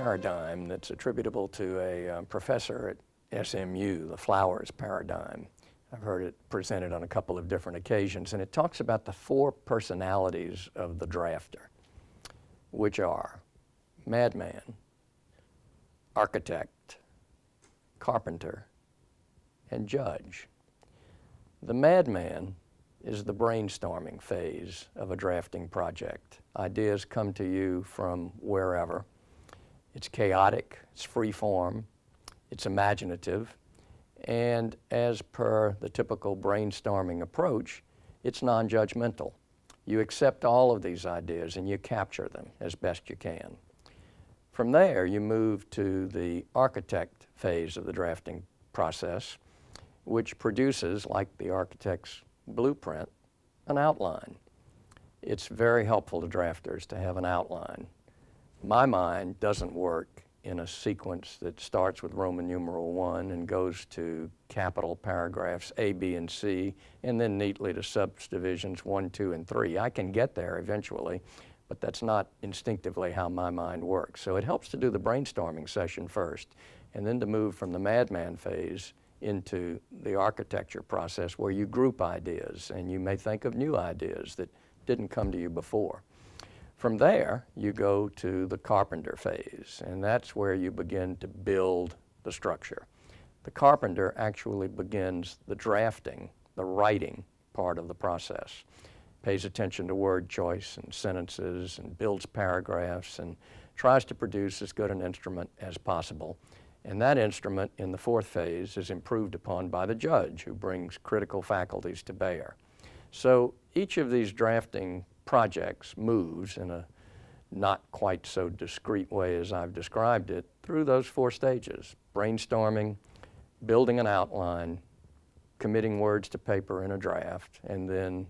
paradigm that's attributable to a professor at SMU, the flowers paradigm. I've heard it presented on a couple of different occasions, and it talks about the 4 personalities of the drafter, which are madman, architect, carpenter, and judge. The madman is the brainstorming phase of a drafting project. Ideas come to you from wherever. It's chaotic, it's free form, it's imaginative, and as per the typical brainstorming approach, it's non-judgmental. You accept all of these ideas and you capture them as best you can. From there, you move to the architect phase of the drafting process, which produces, like the architect's blueprint, an outline. It's very helpful to drafters to have an outline. My mind doesn't work in a sequence that starts with Roman numeral 1 and goes to capital paragraphs A, B, and C, and then neatly to subdivisions 1, 2, and 3. I can get there eventually, but that's not instinctively how my mind works. So it helps to do the brainstorming session first, and then to move from the madman phase into the architecture process where you group ideas and you may think of new ideas that didn't come to you before. From there, you go to the carpenter phase, and that's where you begin to build the structure. The carpenter actually begins the drafting, the writing part of the process, pays attention to word choice and sentences and builds paragraphs and tries to produce as good an instrument as possible. And that instrument in the 4th phase is improved upon by the judge, who brings critical faculties to bear. So each of these drafting projects moves in a not quite so discrete way as I've described it through those 4 stages: brainstorming, building an outline, committing words to paper in a draft, and then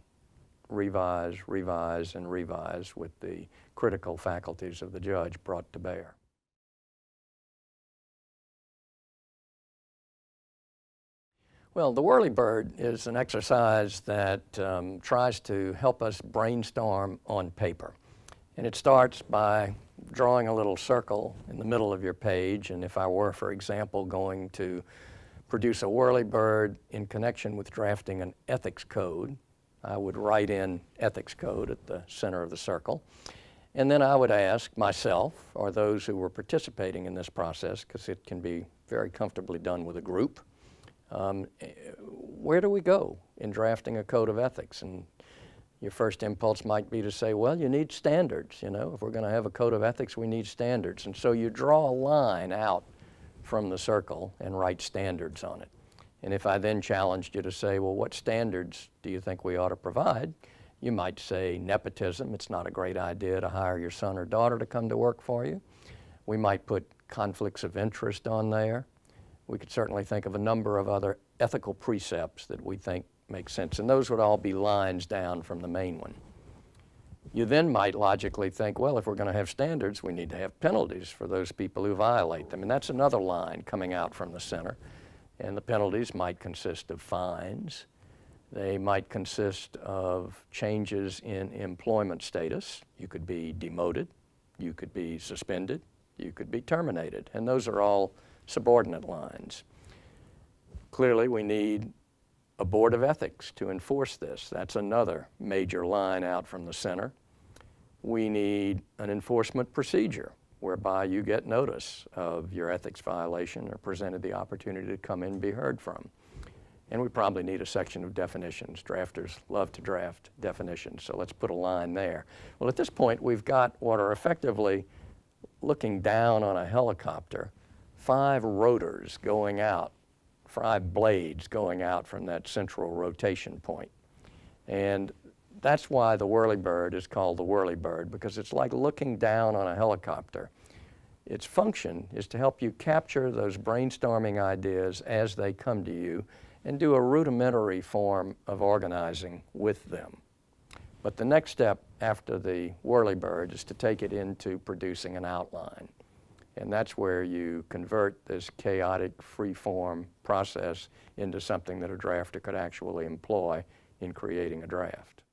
revise, revise, and revise with the critical faculties of the judge brought to bear. Well, the whirlybird is an exercise that tries to help us brainstorm on paper. And it starts by drawing a little circle in the middle of your page. And if I were, for example, going to produce a whirlybird in connection with drafting an ethics code, I would write in ethics code at the center of the circle. And then I would ask myself, or those who were participating in this process, because it can be very comfortably done with a group, where do we go in drafting a code of ethics? And your first impulse might be to say, well, you need standards. You know, if we're going to have a code of ethics, we need standards. And so you draw a line out from the circle and write standards on it. And if I then challenged you to say, well, what standards do you think we ought to provide? You might say nepotism. It's not a great idea to hire your son or daughter to come to work for you. We might put conflicts of interest on there. We could certainly think of a number of other ethical precepts that we think make sense, and those would all be lines down from the main one. You then might logically think, well, if we're going to have standards, we need to have penalties for those people who violate them, and that's another line coming out from the center. And the penalties might consist of fines. They might consist of changes in employment status. You could be demoted, you could be suspended, you could be terminated, and those are all subordinate lines. Clearly, we need a board of ethics to enforce this. That's another major line out from the center. We need an enforcement procedure whereby you get notice of your ethics violation or presented the opportunity to come in and be heard from. And we probably need a section of definitions. Drafters love to draft definitions, so let's put a line there. Well, at this point, we've got what are effectively, looking down on a helicopter, 5 rotors going out, 5 blades going out from that central rotation point. And that's why the whirlybird is called the whirlybird, because it's like looking down on a helicopter. Its function is to help you capture those brainstorming ideas as they come to you and do a rudimentary form of organizing with them. But the next step after the whirlybird is to take it into producing an outline. And that's where you convert this chaotic, free-form process into something that a drafter could actually employ in creating a draft.